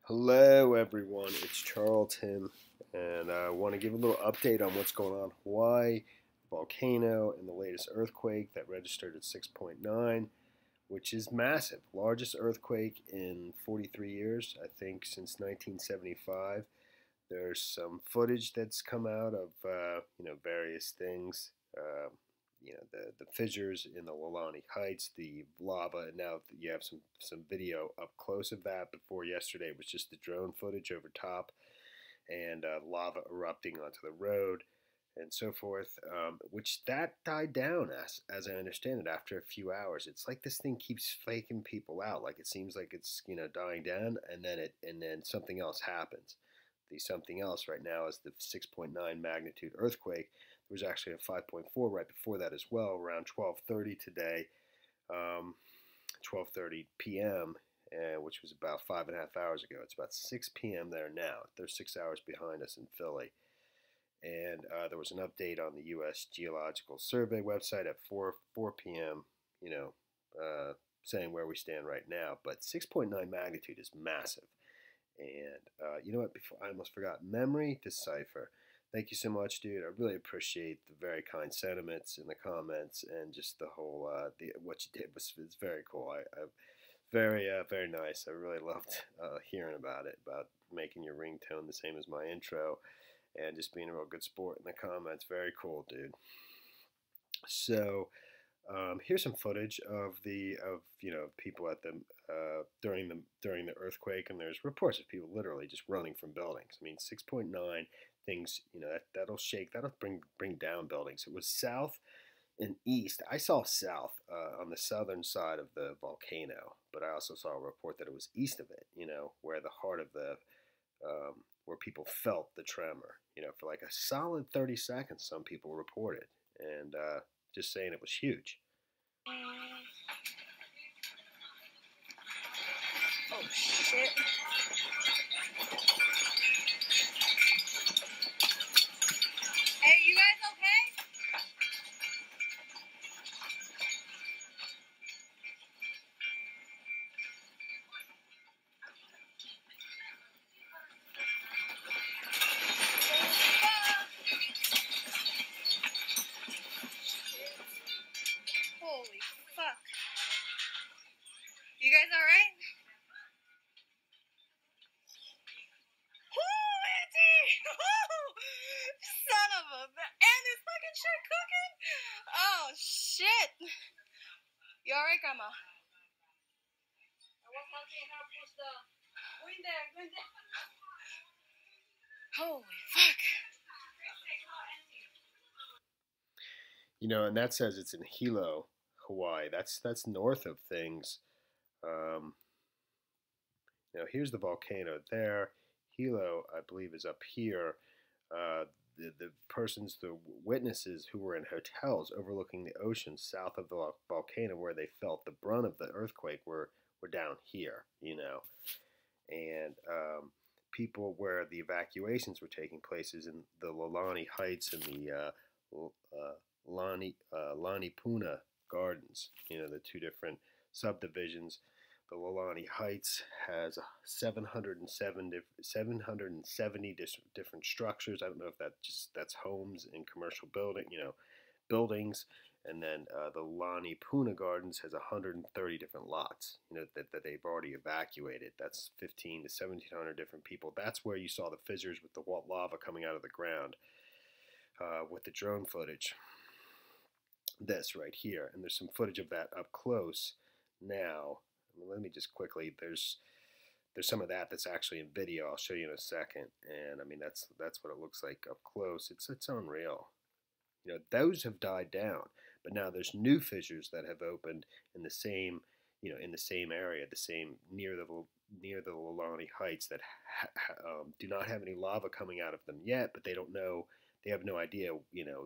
Hello, everyone. It's Charlton, and I want to give a little update on what's going on in Hawaii, volcano, and the latest earthquake that registered at 6.9, which is massive. Largest earthquake in 43 years, I think, since 1975. There's some footage that's come out of various things. The fissures in the Leilani Heights, the lava. And now you have some video up close of that. Before yesterday, it was just the drone footage over top, and lava erupting onto the road, and so forth. Which that died down, as I understand it, after a few hours. It's like this thing keeps faking people out. Like it seems like it's dying down, and then something else happens. The something else right now is the 6.9 magnitude earthquake. There was actually a 5.4 right before that as well, around 12:30 today, 12:30 p.m., which was about 5.5 hours ago. It's about 6 p.m. there now. They're 6 hours behind us in Philly. And there was an update on the U.S. Geological Survey website at 4 p.m., saying where we stand right now. But 6.9 magnitude is massive. And you know what? Before I almost forgot. Memory Decipher. Thank you so much, dude. I really appreciate the very kind sentiments in the comments, and just the whole what you did was very cool. I very nice. I really loved hearing about it, about making your ringtone the same as my intro, and just being a real good sport in the comments. Very cool, dude. So here's some footage of people at the during the earthquake, and there's reports of people literally just running from buildings. I mean, 6.9 things, that'll shake, that'll bring down buildings. It was south and east. I saw south on the southern side of the volcano, but I also saw a report that it was east of it. Where the heart of the where people felt the tremor. For like a solid 30 seconds, some people reported, and just saying it was huge. Oh shit. Hey, you guys okay? Holy fuck. You guys alright? Son of a... And this fucking shit cooking? Oh, shit. You alright, Grandma? Holy fuck. And that says it's in Hilo, Hawaii. That's north of things. Here's the volcano there. Hilo, I believe, is up here. The witnesses who were in hotels overlooking the ocean south of the volcano, where they felt the brunt of the earthquake, were down here. And people where the evacuations were taking place is in the Leilani Heights and the Lani Puna Gardens. The two different subdivisions. The Leilani Heights has 770 different structures. I don't know if that's homes and commercial buildings. And then the Lani Puna Gardens has 130 different lots, that they've already evacuated. That's 15 to 1,700 different people. That's where you saw the fissures with the lava coming out of the ground with the drone footage. This right here, and there's some footage of that up close now. Let me just quickly. There's some of that's actually in video. I'll show you in a second, and I mean that's what it looks like up close. It's unreal. Those have died down, but now there's new fissures that have opened in the same area, the same near the Leilani Heights that do not have any lava coming out of them yet, but they don't know. They have no idea.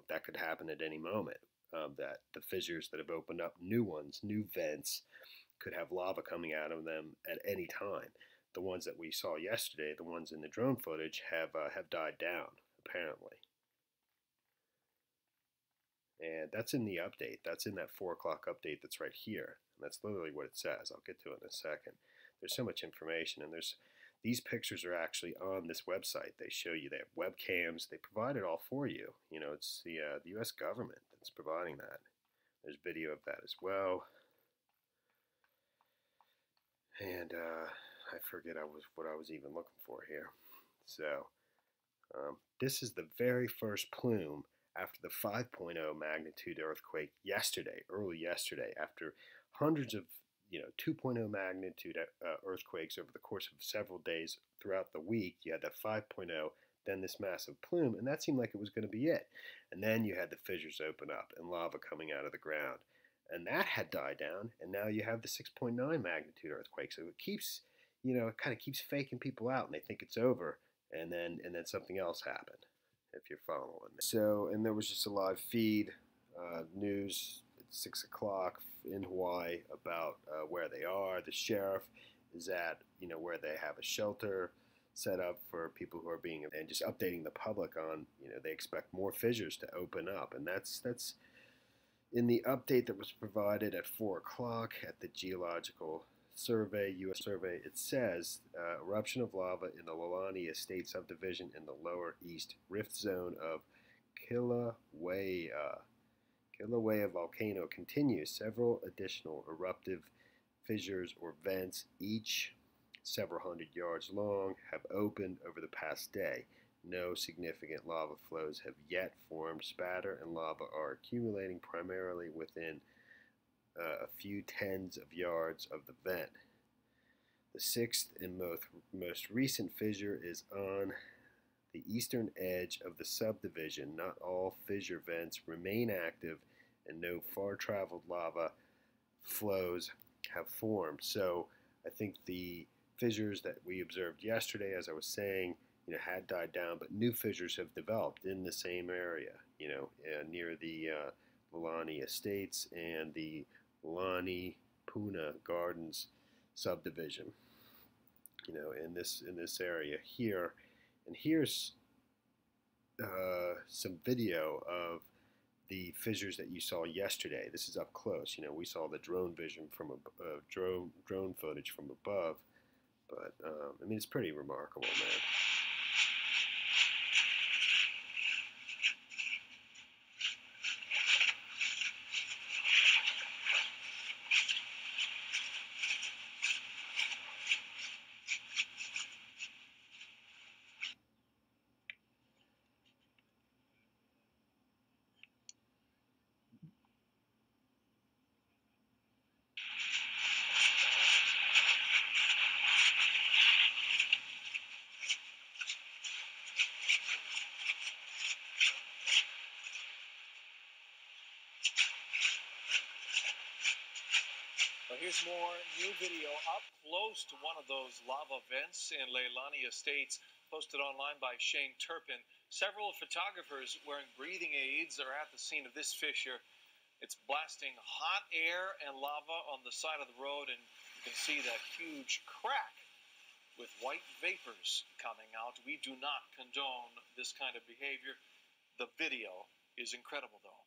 That could happen at any moment. That the fissures that have opened up, new ones, new vents, could have lava coming out of them at any time. The ones that we saw yesterday, the ones in the drone footage, have died down, apparently. And that's in the update. That's in that 4 o'clock update that's right here. And that's literally what it says. I'll get to it in a second. There's so much information, and These pictures are actually on this website. They show you, they have webcams, they provide it all for you. You know, it's the U.S. government that's providing that. There's video of that as well. And I forget what I was even looking for here. So this is the very first plume after the 5.0 magnitude earthquake yesterday, early yesterday, after hundreds of 2.0 magnitude earthquakes over the course of several days throughout the week. You had that 5.0, then this massive plume, and that seemed like it was going to be it. And then you had the fissures open up and lava coming out of the ground. And that had died down, and now you have the 6.9 magnitude earthquake. So it keeps, it kind of keeps faking people out, and they think it's over, and then something else happened, if you're following. So, and there was just a live feed, news at 6 o'clock in Hawaii about where they are. The sheriff is at, where they have a shelter set up for people who are being, and just updating the public on, they expect more fissures to open up, and that's in the update that was provided at 4 o'clock at the Geological Survey, U.S. Survey. It says eruption of lava in the Leilani Estates subdivision in the lower east rift zone of Kilauea. Kilauea volcano continues. Several additional eruptive fissures or vents, each several hundred yards long, have opened over the past day. No significant lava flows have yet formed. Spatter and lava are accumulating primarily within a few tens of yards of the vent. The sixth and most recent fissure is on the eastern edge of the subdivision. Not all fissure vents remain active, and no far-traveled lava flows have formed. So I think the fissures that we observed yesterday, as I was saying, had died down, but new fissures have developed in the same area, near the Leilani Estates and the Leilani Gardens subdivision, in this area here. And here's some video of the fissures that you saw yesterday. This is up close. We saw the drone vision from drone footage from above, but I mean, it's pretty remarkable, man. Here's more new video up close to one of those lava vents in Leilani Estates, posted online by Shane Turpin. Several photographers wearing breathing aids are at the scene of this fissure. It's blasting hot air and lava on the side of the road, and you can see that huge crack with white vapors coming out. We do not condone this kind of behavior. The video is incredible, though.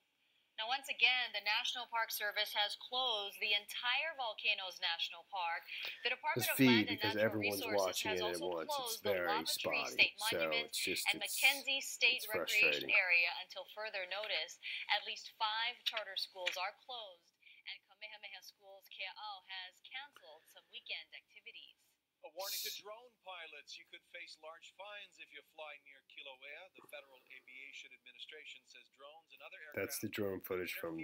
Now, once again, the National Park Service has closed the entire Volcanoes National Park. The Department of Land and Natural Resources has also closed the Lava Tree State Monument and Mackenzie State Recreation Area until further notice. At least 5 charter schools are closed, and Kamehameha Schools Kea'au has canceled some weekend activities. A warning to drone pilots. You could face large fines if you fly near Kilauea. The Federal Aviation Administration says drones and other aircraft... That's the drone footage from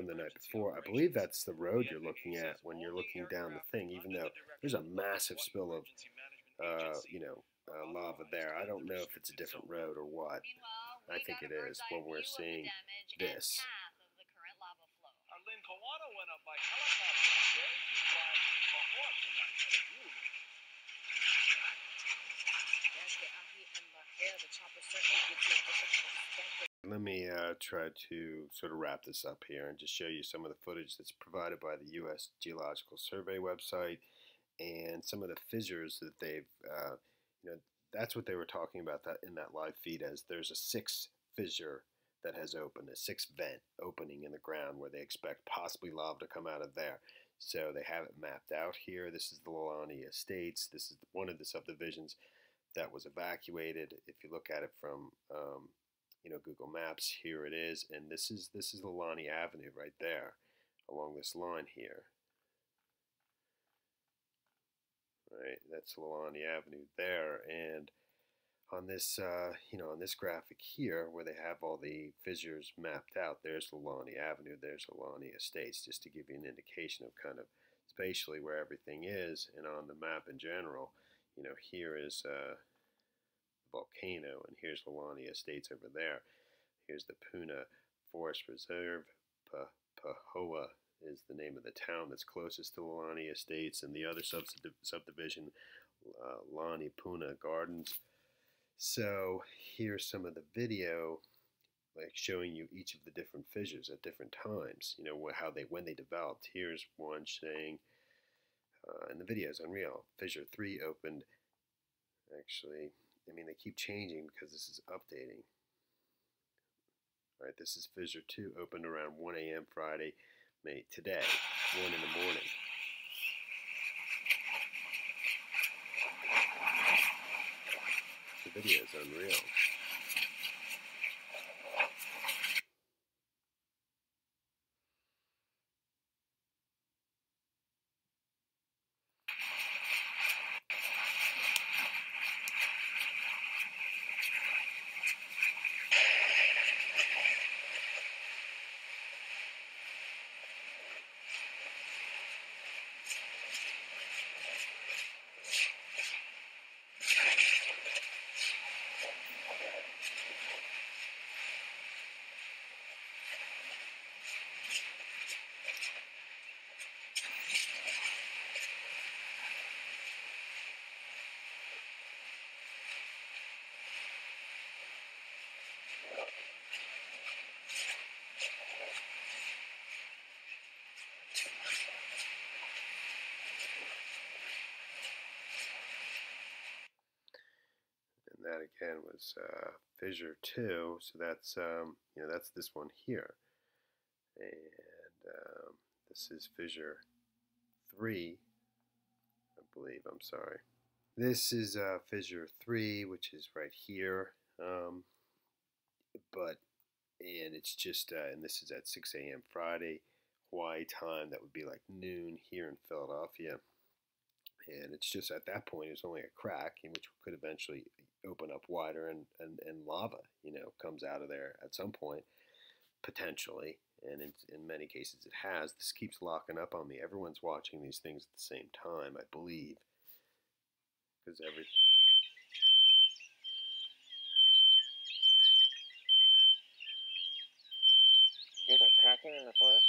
the night before. I believe that's the road you're looking at when you're looking down the thing, even though there's a massive spill of, lava there. I don't know if it's a different road or what. I think it is when we're seeing this. Our Lynn Kawano went up by helicopter today. She's live in Pahoa tonight. What a view. Let me try to sort of wrap this up here and just show you some of the footage that's provided by the U.S. Geological Survey website and some of the fissures that they've, that's what they were talking about that in that live feed, as there's a 6th fissure that has opened, a 6th vent opening in the ground where they expect possibly lava to come out of there. So they have it mapped out here. This is the Leilani Estates. This is one of the subdivisions that was evacuated. If you look at it from Google Maps, here it is, and this is Leilani Avenue right there, along this line here. Right, that's Leilani Avenue there, and on this on this graphic here, where they have all the fissures mapped out, there's Leilani Avenue, there's Leilani Estates, just to give you an indication of kind of spatially where everything is. And on the map in general, here is the volcano, and here's Leilani Estates over there. Here's the Puna Forest Reserve. Pahoa is the name of the town that's closest to Leilani Estates, and the other subdivision, Leilani Puna Gardens. So here's some of the video, like showing you each of the different fissures at different times. When they developed. Here's one saying, and the video is unreal. Fissure 3 opened. Actually, they keep changing because this is updating. All right, this is fissure 2, opened around 1 a.m. Friday, today, 1 in the morning. The video is unreal. That again was fissure 2, so that's that's this one here, and this is fissure 3, I believe. I'm sorry. This is fissure 3, which is right here, and it's just and this is at 6 a.m. Friday, Hawaii time. That would be like noon here in Philadelphia. And it's just at that point, it's only a crack, which could eventually open up wider, and lava, comes out of there at some point, potentially. And in many cases, it has. This keeps locking up on me. Everyone's watching these things at the same time, I believe, because every. You hear that cracking in the forest?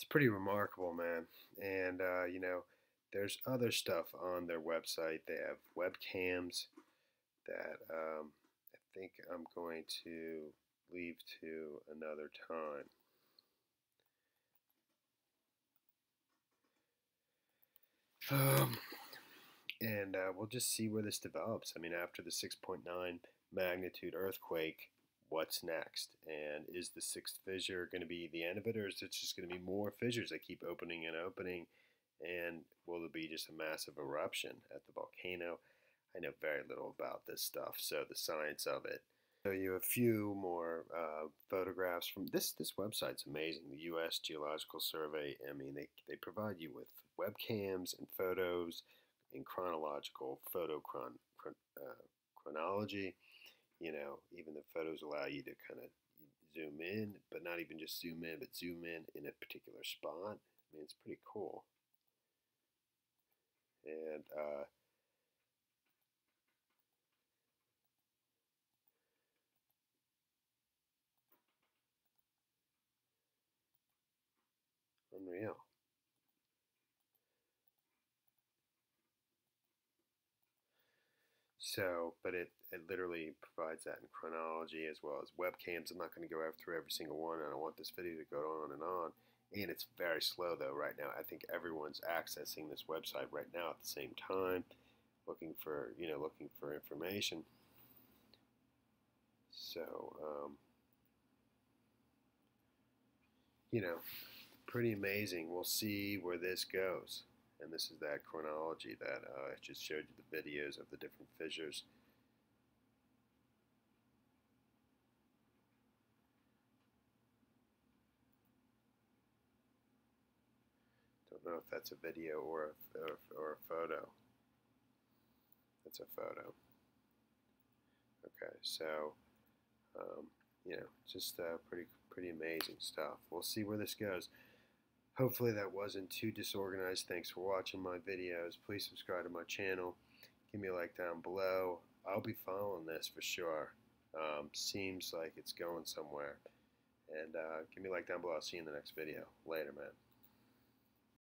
Pretty remarkable, man. And there's other stuff on their website. They have webcams that I think I'm going to leave to another time. And we'll just see where this develops. After the 6.9 magnitude earthquake, what's next? And is the 6th fissure going to be the end of it, or is it just going to be more fissures that keep opening and opening? And will there be just a massive eruption at the volcano? I know very little about this stuff, so the science of it. I'll show you a few more photographs from this website's amazing. The U.S. Geological Survey. They provide you with webcams and photos in chronological chronology. Even the photos allow you to kind of zoom in, but not even just zoom in, but zoom in a particular spot. I mean, it's pretty cool. And unreal. So, but it literally provides that in chronology as well as webcams. I'm not going to go through every single one. I don't want this video to go on. And it's very slow though right now. I think everyone's accessing this website right now at the same time, looking for information. So, pretty amazing. We'll see where this goes. And this is that chronology that I just showed you the videos of the different fissures. Don't know if that's a video or a photo. That's a photo. Okay, so just pretty amazing stuff. We'll see where this goes. Hopefully that wasn't too disorganized. Thanks for watching my videos. Please subscribe to my channel. Give me a like down below. I'll be following this for sure. Seems like it's going somewhere. And give me a like down below. I'll see you in the next video. Later, man.